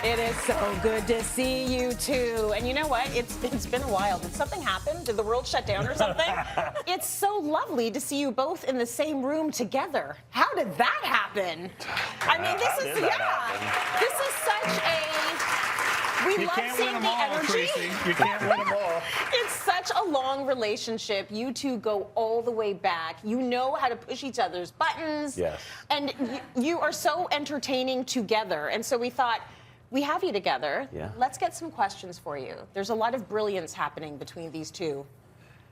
It is so good to see you two. And you know what? It's been a while. Did something happen? Did the world shut down or something? It's so lovely to see you both in the same room together. How did that happen? I mean, this is such a we love seeing the energy. Tracy. You can't win them all. It's such a long relationship. You two go all the way back. You know how to push each other's buttons. Yes. And you are so entertaining together. And so we thought, we have you together. Yeah. Let's get some questions for you. There's a lot of brilliance happening between these two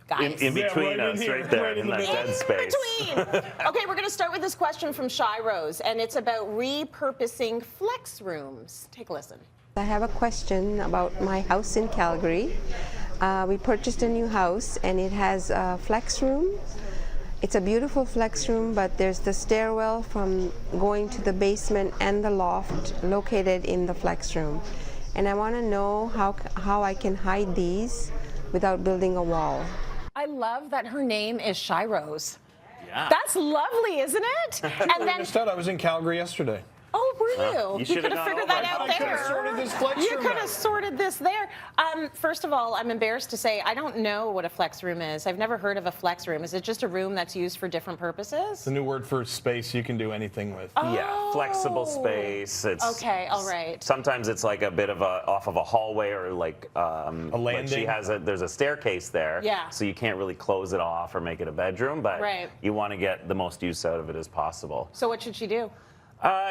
guys. In between right us, in here, right there, right in in the that middle. dead space. Okay, we're going to start with this question from Shy Rose, and it's about repurposing flex rooms. Take a listen. I have a question about my house in Calgary. We purchased a new house and it has a flex room. It's a beautiful flex room, but there's the stairwell from going to the basement and the loft located in the flex room. And I want to know how I can hide these without building a wall. I love that her name is Shy Rose. Yeah. That's lovely, isn't it? And then, I was in Calgary yesterday. oh, were you? You could have figured that out I could have there. sorted this flex You room could out. have sorted this there. First of all, I'm embarrassed to say I don't know what a flex room is. I've never heard of a flex room. Is it just a room that's used for different purposes? The new word for space you can do anything with. Yeah, flexible space. It's Okay, all right. Sometimes it's like a bit of off of a hallway or like A like she landing. has there's a staircase there. Yeah. So you can't really close it off or make it a bedroom, but Right. you want to get the most use out of it as possible. So what should she do?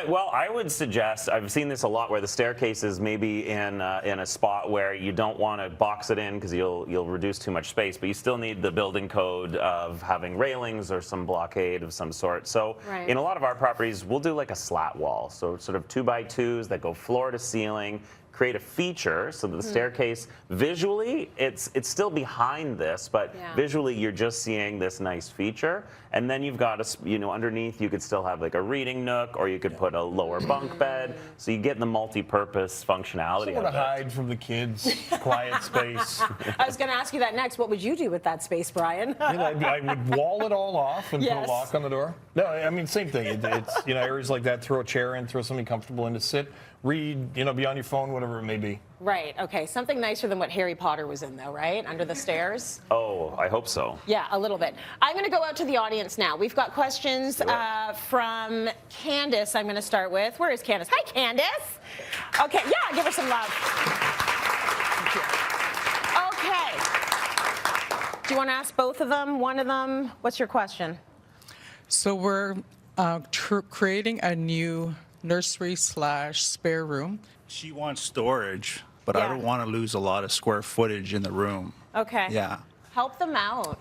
Well, I would suggest, I've seen this a lot where the staircase is maybe in a spot where you don't want to box it in because you'll reduce too much space, but you still need the building code of having railings or some blockade of some sort. So Right. in a lot of our properties, we'll do like a slat wall. So sort of 2x2s that go floor to ceiling, create a feature so that the staircase visually it's still behind this, but Yeah. visually you're just seeing this nice feature. And then you've got underneath you could still have like a reading nook, or you could put a lower bunk bed, so you get the multi-purpose functionality I want of to it. hide from the kids, quiet space. I was going to ask you that next. What would you do with that space, Brian? I would wall it all off and put Yes. a lock on the door. No, I mean, same thing. It's areas like that, throw a chair in, throw something comfortable in to sit, read, be on your phone, whatever it may be. Right, okay. Something nicer than what Harry Potter was in, though, right? Under the stairs? Oh, I hope so. Yeah, a little bit. I'm going to go out to the audience now. We've got questions from Candace I'm going to start with. Where is Candace? Hi, Candace. Okay, yeah, give her some love. Okay. Do you want to ask both of them, one of them? What's your question? So we're creating a new nursery/spare room. She wants storage, but I Yeah. don't want to lose a lot of square footage in the room. Okay. Yeah. Help them out.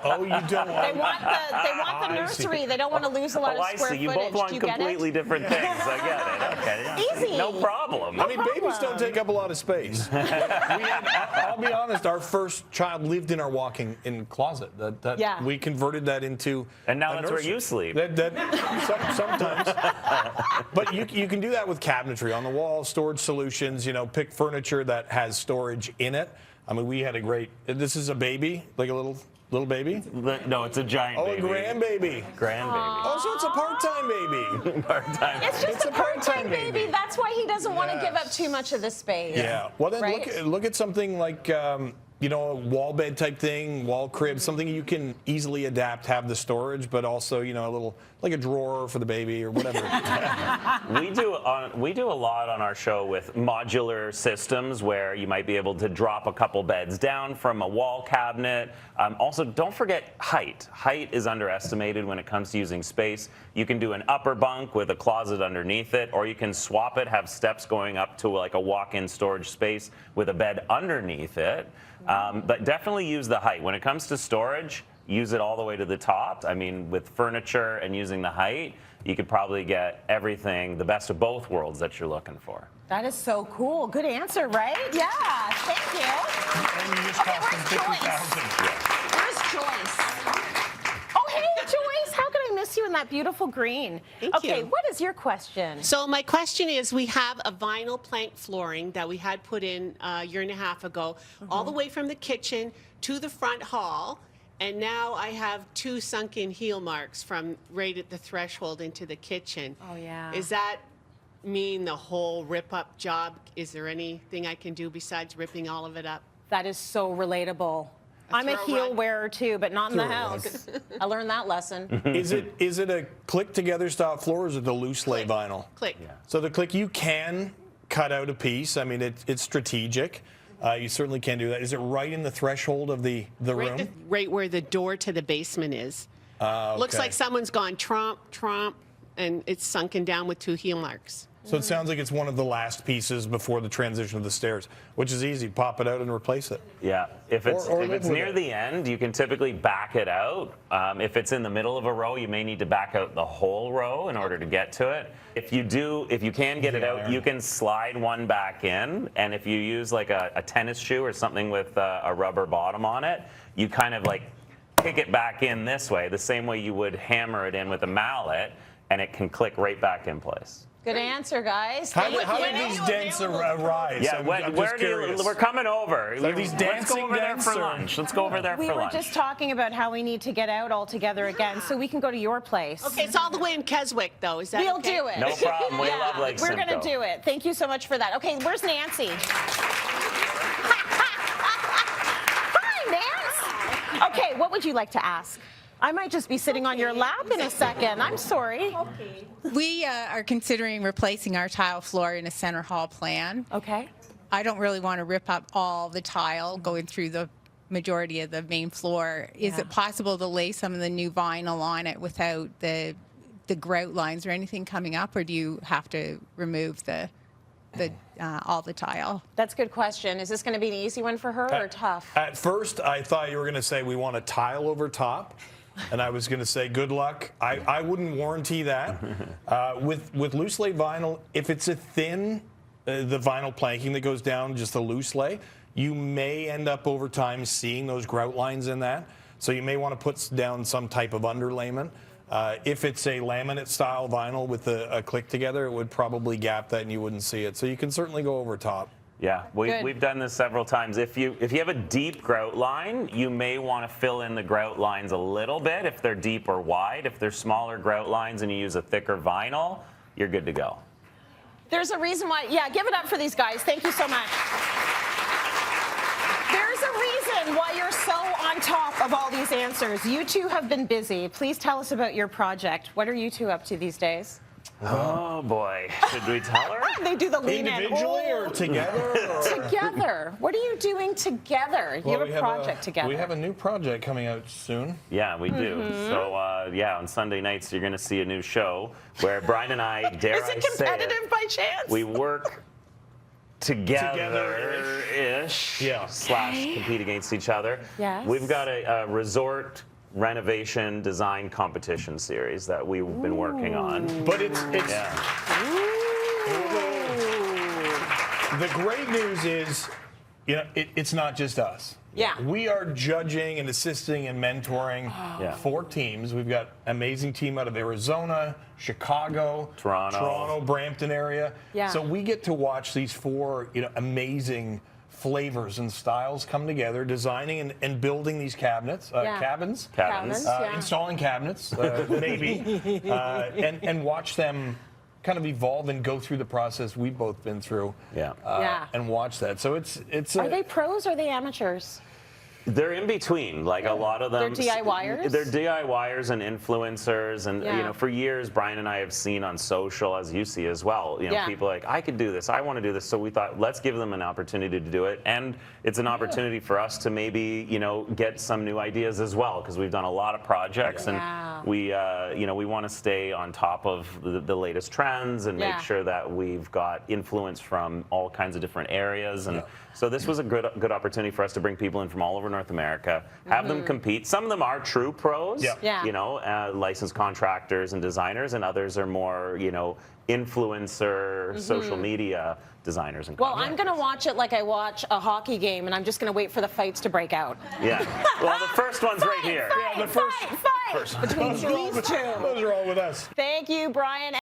Oh, you don't They want want the I nursery. They don't want to lose a lot Oh, of I square see. You footage. both want Do you get completely it? different things. I get it. Okay. Yeah. Easy. No problem. I mean, babies don't take up a lot of space. I'll be honest, our first child lived in our walk-in closet. Yeah. We converted that into And now a that's where nursery. you sleep. Sometimes. But you can do that with cabinetry on the wall, storage solutions, pick furniture that has storage in it. I mean, we had a great, this is a baby, like a little baby. No, it's a giant Oh, baby. a grandbaby. Grandbaby. Oh, so it's a part-time baby. Part-time. It's just It's a a part-time part-time baby. baby. That's why he doesn't want to give up Yes. too much of the space. Yeah. Well, then Right? look at something like a wall bed type thing, wall crib, something you can easily adapt, have the storage, but also a little like a drawer for the baby or whatever. We do a lot on our show with modular systems where you might be able to drop a couple beds down from a wall cabinet. Also, don't forget height. Height is underestimated when it comes to using space. You can do an upper bunk with a closet underneath it, or you can swap it, have steps going up to like a walk-in storage space with a bed underneath it. But definitely use the height. When it comes to storage, use it all the way to the top. I mean, with furniture and using the height, you could probably get everything, the best of both worlds that you're looking for. That is so cool. Good answer, right? Yeah. Thank you. And you just cost them $50,000. Where's Joyce? Oh, hey, Joyce. How could I miss you in that beautiful green? Thank Okay, you. what is your question? So my question is, we have a vinyl plank flooring that we had put in a year and a half ago, all the way from the kitchen to the front hall. And now I have 2 sunken heel marks from right at the threshold into the kitchen. Oh, yeah. Is that mean the whole rip-up job. Is there anything I can do besides ripping all of it up? That is so relatable. I'm a throw heel rug. wearer too, but not in the Throw rug. house. I learned that lesson. Is it a click together style floor, or is it the loose lay vinyl? Click. So the click, you can cut out a piece. I mean, it's strategic. You certainly can do that. Is it right in the threshold of the room? Right where the door to the basement is. Looks Okay. like someone's gone tromp, and it's sunken down with 2 heel marks. So it sounds like it's one of the last pieces before the transition of the stairs, which is easy. Pop it out and replace it. Yeah, if it's Or if live it's with near it. the end, you can typically back it out. If it's in the middle of a row, you may need to back out the whole row in order to get to it. If you can get it out, you can slide one back in, and if you use like a tennis shoe or something with a rubber bottom on it, you kind of like kick it back in this way, the same way you would hammer it in with a mallet, and it can click right back in place. Good answer, guys. How Thank did you. these dents arise? Yeah, I'm where just do you, curious. we're coming over. So these Let's dancing go over there dents for or- lunch. Let's go over there We for were lunch. just talking about how we need to get out all together again, so we can go to your place. Okay, it's all the way in Keswick, though. Is that We'll okay? do it. No problem. We love Lake We're going to Simcoe. do it. Thank you so much for that. Okay, where's Nancy? Hi, Nance. Okay, what would you like to ask? I might just be sitting on your lap in a second. I'm sorry. We are considering replacing our tile floor in a center hall plan. Okay. I don't really want to rip up all the tile going through the majority of the main floor. Is it possible to lay some of the new vinyl on it without the grout lines or anything coming up, or do you have to remove all the tile? That's a good question. Is this going to be an easy one for her or tough? At first, I thought you were going to say we want a tile over top, and I was going to say good luck. I wouldn't warranty that. With loose lay vinyl, if it's a thin, the vinyl planking that goes down, just a loose lay, you may end up over time seeing those grout lines in that. So you may want to put down some type of underlayment. If it's a laminate style vinyl with a click together, it would probably gap that and you wouldn't see it. So you can certainly go over top. Yeah, Good. we've done this several times. If you have a deep grout line, you may want to fill in the grout lines a little bit if they're deep or wide. If they're smaller grout lines and you use a thicker vinyl, you're good to go. There's a reason why. Yeah, give it up for these guys. Thank you so much. There's a reason why you're so on top of all these answers. You two have been busy. Please tell us about your project. What are you two up to these days? Oh boy, should we tell her? They do the lean in. Individually or together? Or? Together. What are you doing together? You Well, have we a project together. We have a new project coming out soon. Yeah, we do. Mm-hmm. So on Sunday nights you're going to see a new show where Brian and I, dare Is I it say competitive by chance? we work together-ish Yeah. / compete against each other. Yes. We've got a resort renovation design competition series that we've been working on. But it's Yeah. the great news is, it's not just us. Yeah. We are judging and assisting and mentoring Yeah. 4 teams. We've got an amazing team out of Arizona, Chicago, Toronto, Brampton area. Yeah. So we get to watch these 4, amazing flavors and styles come together, designing and building these cabinets, cabins. Cabins. Yeah. Installing cabinets, maybe, and watch them kind of evolve and go through the process we've both been through. Yeah. And watch that. So it's. Are they pros or are they amateurs? They're in between, like a lot of them. They're DIYers? They're DIYers and influencers, and Yeah. for years, Brian and I have seen on social, as you see as well. Yeah. People like, I could do this, I want to do this. So we thought, let's give them an opportunity to do it, and it's an opportunity for us to maybe, get some new ideas as well, because we've done a lot of projects, Yeah. and we want to stay on top of the latest trends and make Yeah. sure that we've got influence from all kinds of different areas, and. So this was a good opportunity for us to bring people in from all over North America, have them compete. Some of them are true pros, Yeah. licensed contractors and designers, and others are more, influencer, social media designers and Well, I'm going to watch it like I watch a hockey game, and I'm just going to wait for the fights to break out. Yeah. Well, the first one's right here. Fight, the first- fight, fight between these two. Those are all with us. Thank you, Brian.